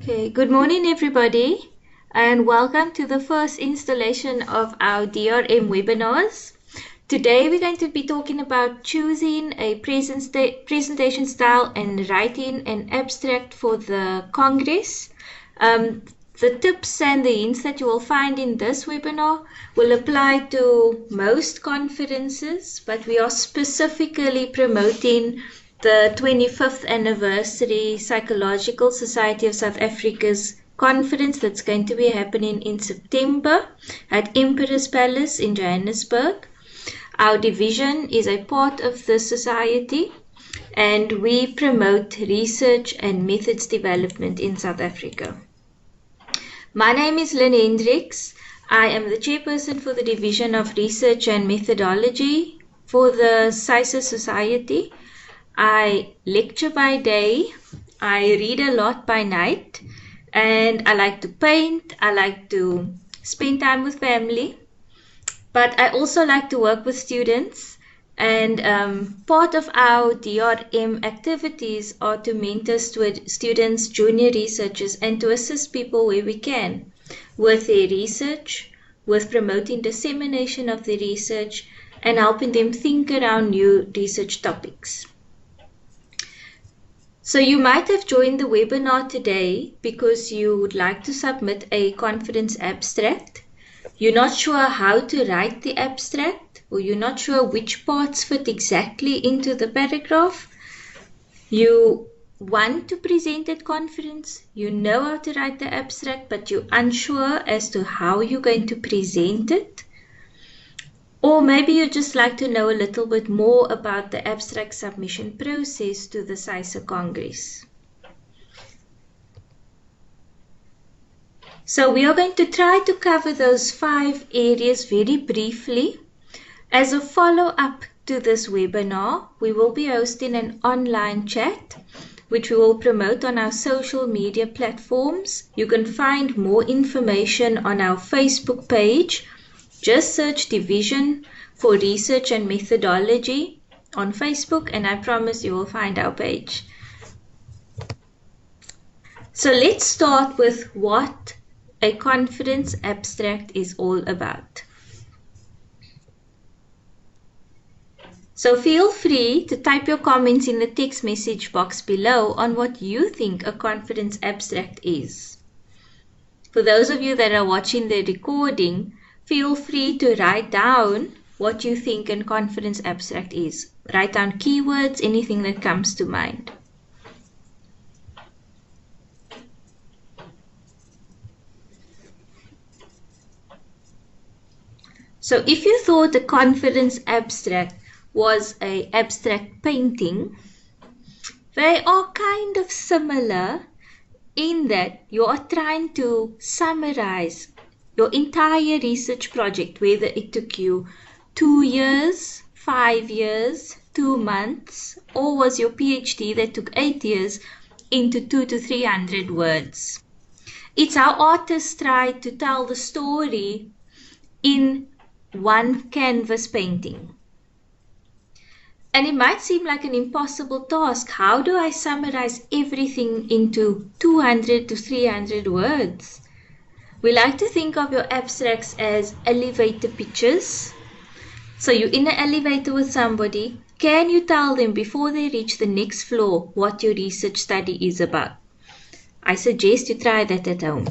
Okay, good morning everybody and welcome to the first installation of our DRM webinars. Today we're going to be talking about choosing a presentation style and writing an abstract for the Congress. The tips and the hints that you will find in this webinar will apply to most conferences, but we are specifically promoting the 25th anniversary Psychological Society of South Africa's conference that's going to be happening in September at Emperor's Palace in Johannesburg. Our division is a part of the society and we promote research and methods development in South Africa. My name is Lynn Hendricks. I am the chairperson for the Division of Research and Methodology for the PsySSA Society. I lecture by day, I read a lot by night, and I like to paint, I like to spend time with family, but I also like to work with students, and part of our DRM activities are to mentor students, junior researchers, and to assist people where we can with their research, with promoting dissemination of the research, and helping them think around new research topics. So you might have joined the webinar today because you would like to submit a conference abstract. You're not sure how to write the abstract, or you're not sure which parts fit exactly into the paragraph. You want to present at conference, you know how to write the abstract, but you're unsure as to how you're going to present it. Or maybe you just like to know a little bit more about the abstract submission process to the PsySSA Congress. So we are going to try to cover those 5 areas very briefly. As a follow-up to this webinar, we will be hosting an online chat, which we will promote on our social media platforms. You can find more information on our Facebook page. Just search Division for Research and Methodology on Facebook, and I promise you will find our page. So let's start with what a conference abstract is all about. So feel free to type your comments in the text message box below on what you think a conference abstract is. For those of you that are watching the recording, feel free to write down what you think a conference abstract is. Write down keywords, anything that comes to mind. So if you thought a conference abstract was an abstract painting, they are kind of similar in that you are trying to summarize your entire research project, whether it took you 2 years, 5 years, 2 months, or was your PhD that took 8 years, into 200 to 300 words. It's how artists try to tell the story in one canvas painting. And it might seem like an impossible task. How do I summarize everything into 200 to 300 words? We like to think of your abstracts as elevator pitches. So you're in an elevator with somebody. Can you tell them before they reach the next floor what your research study is about? I suggest you try that at home.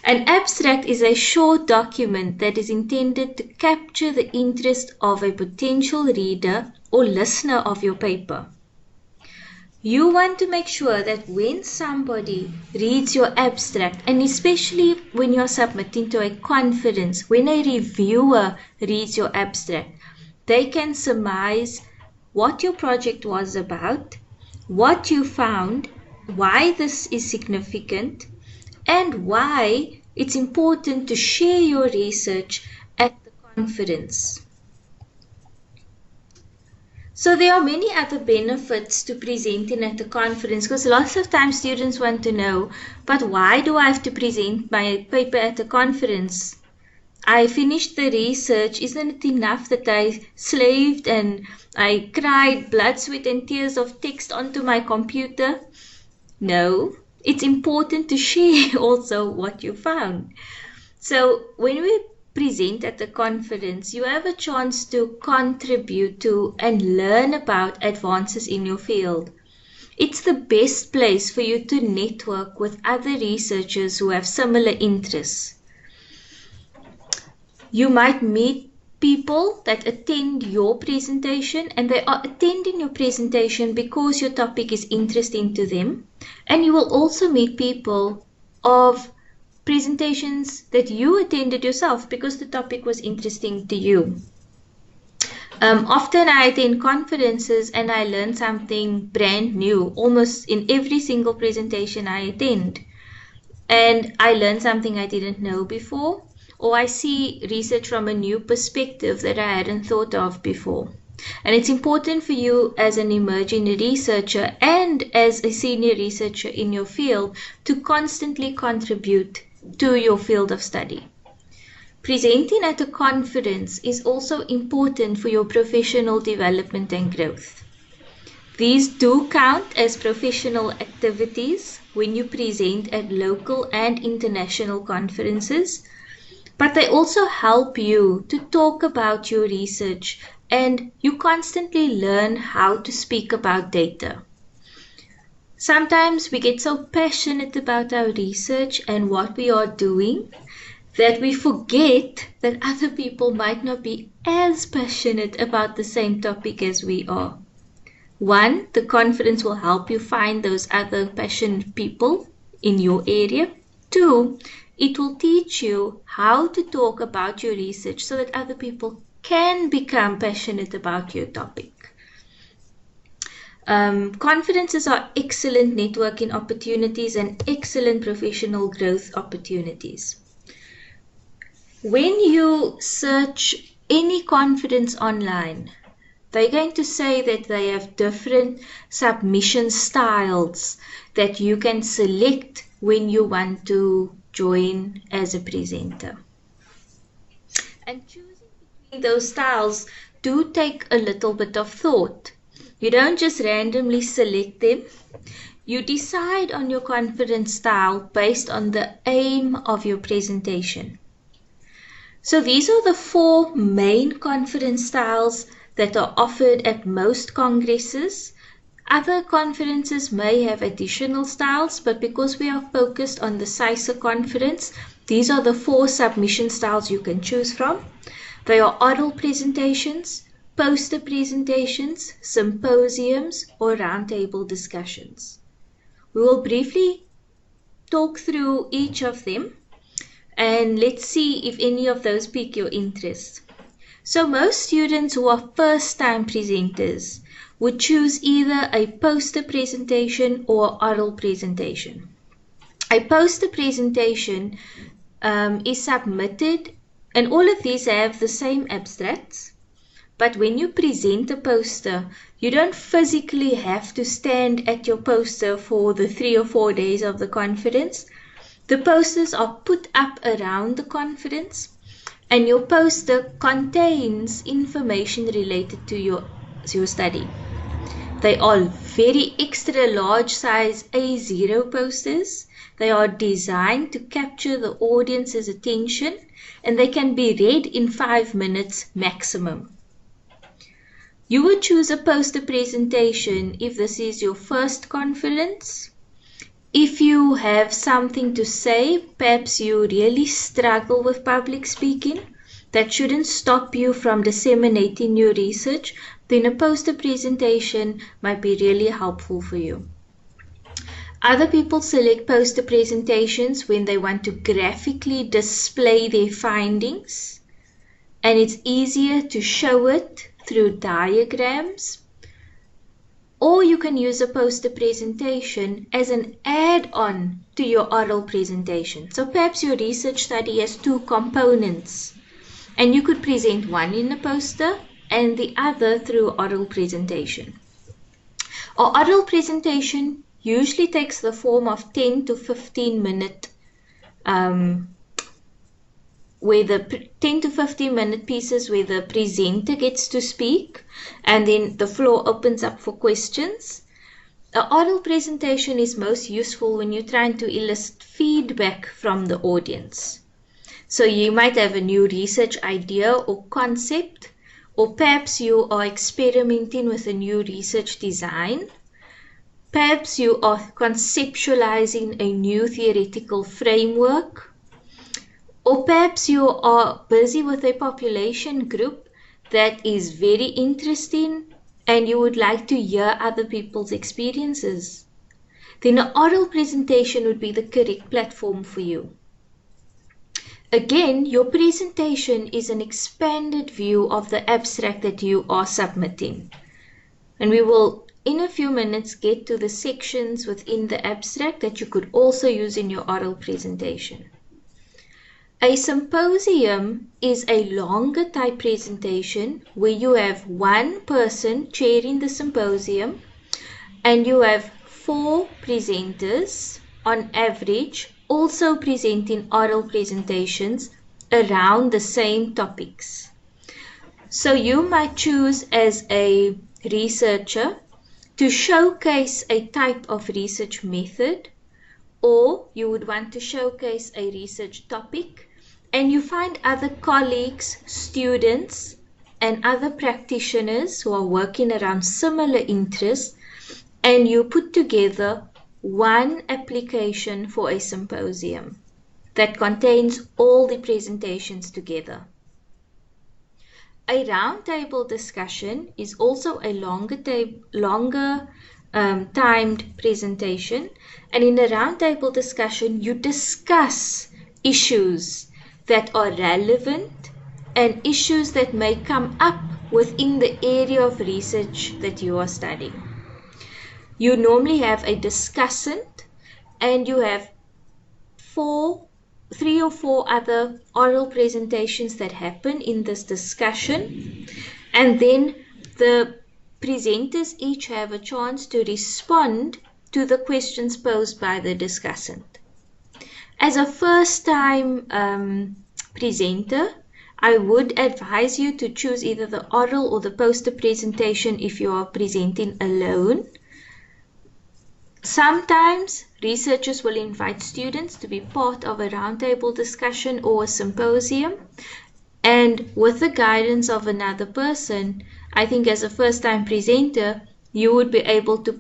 An abstract is a short document that is intended to capture the interest of a potential reader or listener of your paper. You want to make sure that when somebody reads your abstract, and especially when you're submitting to a conference, when a reviewer reads your abstract, they can surmise what your project was about, what you found, why this is significant, and why it's important to share your research at the conference. So there are many other benefits to presenting at the conference, because lots of times students want to know, but why do I have to present my paper at the conference? I finished the research. Isn't it enough that I slaved and I cried blood, sweat and tears of text onto my computer? No, it's important to share also what you found. So when we present at the conference, you have a chance to contribute to and learn about advances in your field. It's the best place for you to network with other researchers who have similar interests. You might meet people that attend your presentation, and they are attending your presentation because your topic is interesting to them. And you will also meet people of presentations that you attended yourself because the topic was interesting to you. Often I attend conferences and I learn something brand new almost in every single presentation I attend. And I learn something I didn't know before, or I see research from a new perspective that I hadn't thought of before. And it's important for you as an emerging researcher and as a senior researcher in your field to constantly contribute to your field of study. Presenting at a conference is also important for your professional development and growth. These do count as professional activities when you present at local and international conferences, but they also help you to talk about your research, and you constantly learn how to speak about data. Sometimes we get so passionate about our research and what we are doing that we forget that other people might not be as passionate about the same topic as we are. One, the conference will help you find those other passionate people in your area. Two, it will teach you how to talk about your research so that other people can become passionate about your topic. Conferences are excellent networking opportunities and excellent professional growth opportunities. When you search any conference online, they're going to say that they have different submission styles that you can select when you want to join as a presenter. And choosing between those styles do take a little bit of thought. You don't just randomly select them. You decide on your conference style based on the aim of your presentation. So these are the 4 main conference styles that are offered at most congresses. Other conferences may have additional styles, but because we are focused on the PsySSA conference, these are the 4 submission styles you can choose from. They are oral presentations, poster presentations, symposiums, or roundtable discussions. We will briefly talk through each of them, and let's see if any of those pique your interest. So most students who are first-time presenters would choose either a poster presentation or oral presentation. A poster presentation is submitted, and all of these have the same abstracts. But when you present a poster, you don't physically have to stand at your poster for the 3 or 4 days of the conference. The posters are put up around the conference, and your poster contains information related to your study. They are very extra large size A0 posters. They are designed to capture the audience's attention, and they can be read in 5 minutes maximum. You would choose a poster presentation if this is your first conference. If you have something to say, perhaps you really struggle with public speaking, that shouldn't stop you from disseminating your research, then a poster presentation might be really helpful for you. Other people select poster presentations when they want to graphically display their findings, and it's easier to show it through diagrams. Or you can use a poster presentation as an add-on to your oral presentation. So perhaps your research study has 2 components, and you could present one in a poster and the other through oral presentation. Our oral presentation usually takes the form of 10 to 15 minute where the 10 to 15 minute pieces where the presenter gets to speak, and then the floor opens up for questions. An oral presentation is most useful when you're trying to elicit feedback from the audience. So you might have a new research idea or concept, or perhaps you are experimenting with a new research design. Perhaps you are conceptualizing a new theoretical framework, or perhaps you are busy with a population group that is very interesting and you would like to hear other people's experiences. Then an oral presentation would be the correct platform for you. Again, your presentation is an expanded view of the abstract that you are submitting. And we will, in a few minutes, get to the sections within the abstract that you could also use in your oral presentation. A symposium is a longer type presentation where you have one person chairing the symposium and you have 4 presenters on average also presenting oral presentations around the same topics. So you might choose as a researcher to showcase a type of research method, or you would want to showcase a research topic, and you find other colleagues, students, and other practitioners who are working around similar interests, and you put together one application for a symposium that contains all the presentations together. A roundtable discussion is also a longer timed presentation, and in a roundtable discussion you discuss issues that are relevant and issues that may come up within the area of research that you are studying. You normally have a discussant and you have 3 or 4 other oral presentations that happen in this discussion, and then the presenters each have a chance to respond to the questions posed by the discussant. As a first-time presenter, I would advise you to choose either the oral or the poster presentation if you are presenting alone. Sometimes researchers will invite students to be part of a roundtable discussion or a symposium, and with the guidance of another person, I think as a first-time presenter, you would be able to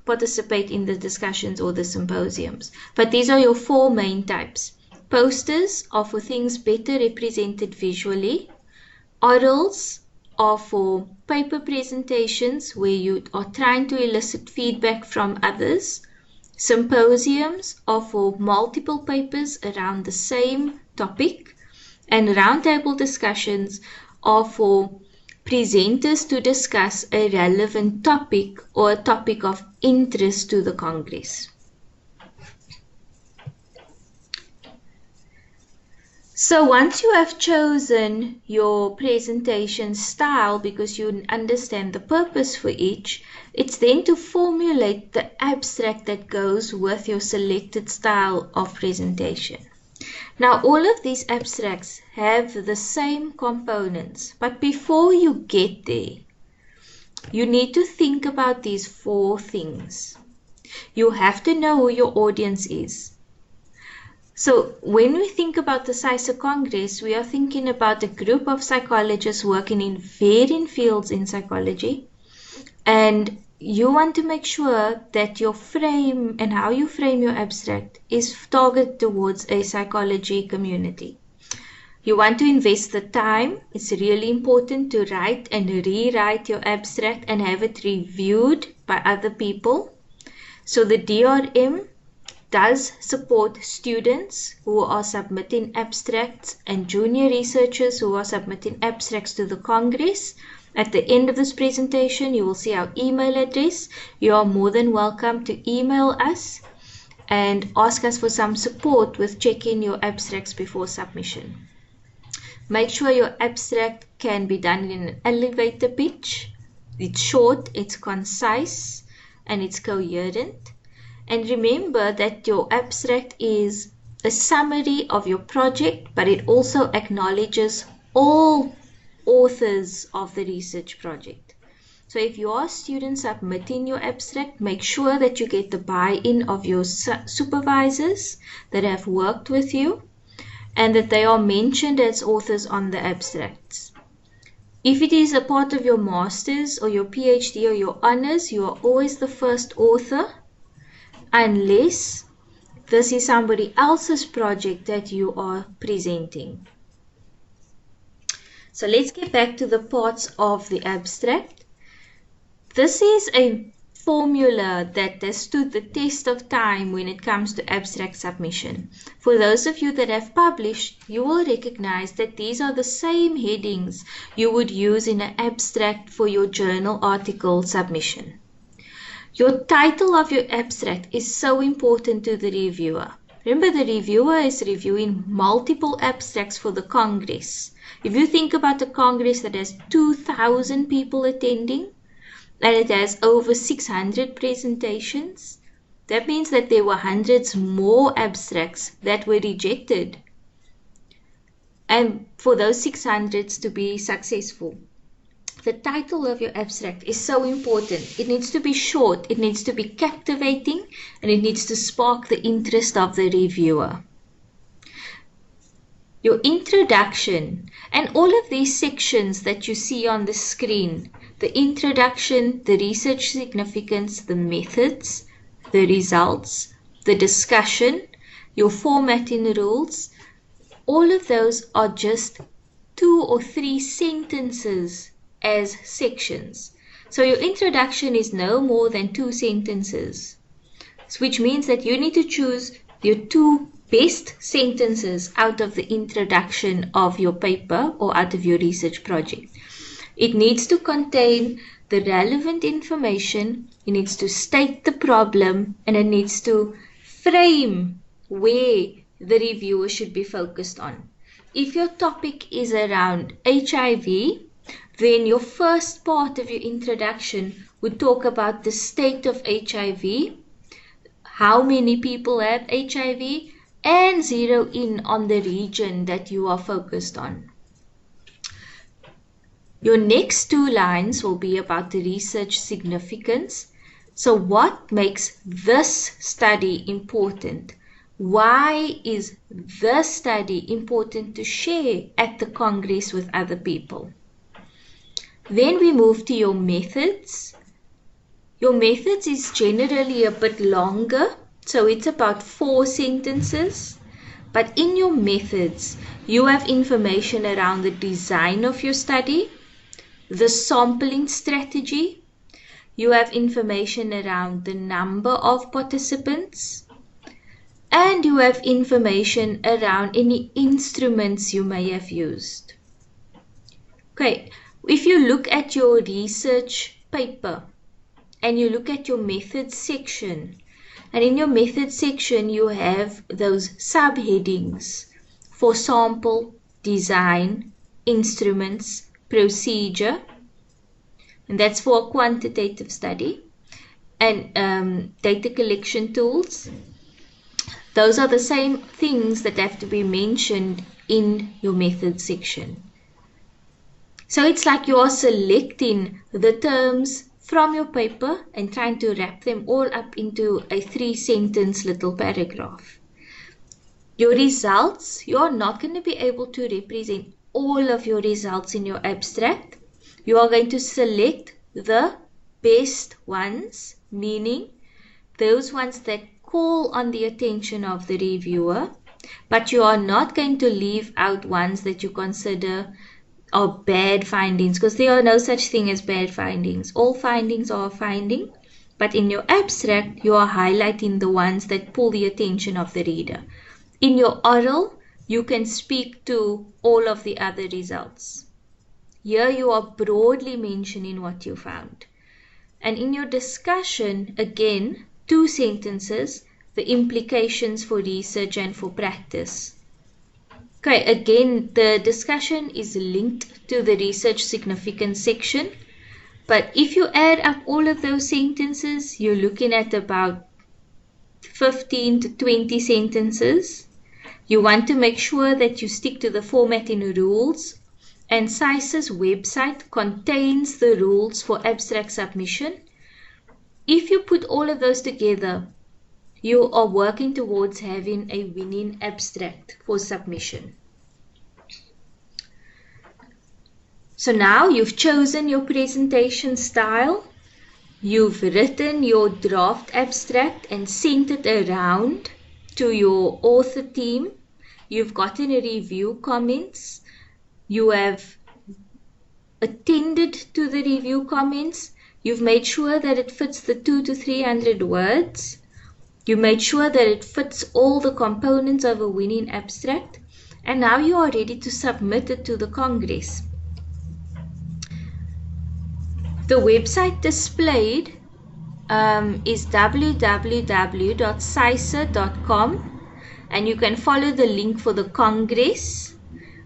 participate in the discussions or the symposiums. But these are your 4 main types. Posters are for things better represented visually. Orals are for paper presentations where you are trying to elicit feedback from others. Symposiums are for multiple papers around the same topic. And roundtable discussions are for presenters to discuss a relevant topic or a topic of interest to the Congress. So once you have chosen your presentation style because you understand the purpose for each, it's then to formulate the abstract that goes with your selected style of presentation. Now all of these abstracts have the same components, but before you get there, you need to think about these 4 things. You have to know who your audience is. So when we think about the PsySSA Congress, we are thinking about a group of psychologists working in varying fields in psychology, and you want to make sure that your frame and how you frame your abstract is targeted towards a psychology community. You want to invest the time. It's really important to write and rewrite your abstract and have it reviewed by other people. So the DRM does support students who are submitting abstracts and junior researchers who are submitting abstracts to the Congress. At the end of this presentation, you will see our email address. You are more than welcome to email us and ask us for some support with checking your abstracts before submission. Make sure your abstract can be done in an elevator pitch. It's short, it's concise, and it's coherent. And remember that your abstract is a summary of your project, but it also acknowledges all authors of the research project. So if your students submitting your abstract, make sure that you get the buy-in of your supervisors that have worked with you and that they are mentioned as authors on the abstracts. If it is a part of your master's or your PhD or your honors, you are always the first author unless this is somebody else's project that you are presenting. So let's get back to the parts of the abstract. This is a formula that has stood the test of time when it comes to abstract submission. For those of you that have published, you will recognize that these are the same headings you would use in an abstract for your journal article submission. Your title of your abstract is so important to the reviewer. Remember, the reviewer is reviewing multiple abstracts for the Congress. If you think about a Congress that has 2,000 people attending and it has over 600 presentations, that means that there were hundreds more abstracts that were rejected. And for those 600s to be successful, the title of your abstract is so important. It needs to be short, it needs to be captivating, and it needs to spark the interest of the reviewer. Your introduction and all of these sections that you see on the screen, the introduction, the research significance, the methods, the results, the discussion, your formatting rules, all of those are just 2 or 3 sentences as sections. So your introduction is no more than 2 sentences, which means that you need to choose your 2 best sentences out of the introduction of your paper or out of your research project. It needs to contain the relevant information, it needs to state the problem, and it needs to frame where the reviewer should be focused on. If your topic is around HIV, then your first part of your introduction would talk about the state of HIV, how many people have HIV, and zero in on the region that you are focused on. Your next 2 lines will be about the research significance. So what makes this study important? Why is this study important to share at the Congress with other people? Then we move to your methods. Your methods is generally a bit longer, so it's about 4 sentences. But in your methods, you have information around the design of your study, the sampling strategy, you have information around the number of participants, and you have information around any instruments you may have used. Okay, if you look at your research paper and you look at your methods section, and in your methods section you have those subheadings for sample, design, instruments, procedure, and that's for a quantitative study, and data collection tools. Those are the same things that have to be mentioned in your methods section. So it's like you are selecting the terms from your paper and trying to wrap them all up into a 3-sentence little paragraph. Your results, you are not going to be able to represent all of your results in your abstract. You are going to select the best ones, meaning those ones that call on the attention of the reviewer, but you are not going to leave out ones that you consider are bad findings, because there are no such thing as bad findings. All findings are a finding, but in your abstract, you are highlighting the ones that pull the attention of the reader. In your oral, you can speak to all of the other results. Here you are broadly mentioning what you found. And in your discussion, again, 2 sentences, the implications for research and for practice. Okay, again, the discussion is linked to the research significance section, but if you add up all of those sentences, you're looking at about 15 to 20 sentences. You want to make sure that you stick to the formatting rules and PsySSA's website contains the rules for abstract submission. If you put all of those together, you are working towards having a winning abstract for submission. So now you've chosen your presentation style, you've written your draft abstract and sent it around to your author team, you've gotten a review comments, you have attended to the review comments, you've made sure that it fits the 200 to 300 words, you made sure that it fits all the components of a winning abstract, and now you are ready to submit it to the Congress. The website displayed is www.psyssa.com, and you can follow the link for the Congress.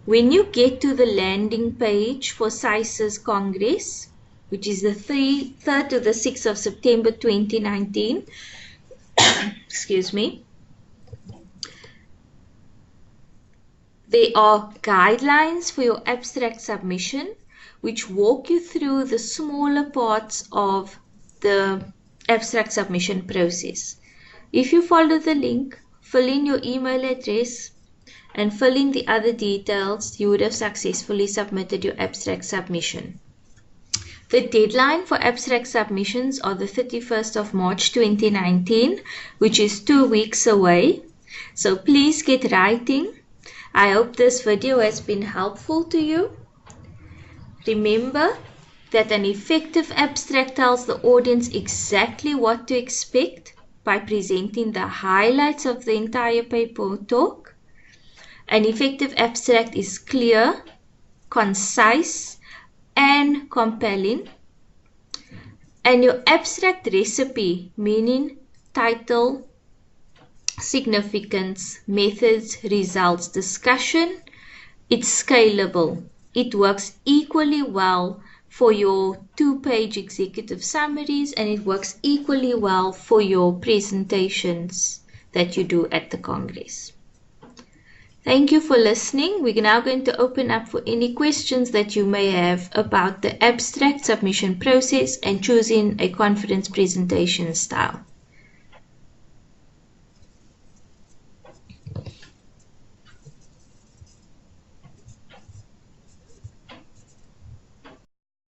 When you get to the landing page for PsySSA's Congress, which is the 3rd to the 6th of September 2019, excuse me, there are guidelines for your abstract submission which walk you through the smaller parts of the abstract submission process. If you follow the link, fill in your email address and fill in the other details, you would have successfully submitted your abstract submission. The deadline for abstract submissions are the 31st of March 2019, which is 2 weeks away. So please get writing. I hope this video has been helpful to you. Remember that an effective abstract tells the audience exactly what to expect by presenting the highlights of the entire paper or talk. An effective abstract is clear, concise, and compelling. And your abstract recipe, meaning title, significance, methods, results, discussion, it's scalable. It works equally well for your 2-page executive summaries, and it works equally well for your presentations that you do at the Congress. Thank you for listening. We're now going to open up for any questions that you may have about the abstract submission process and choosing a conference presentation style.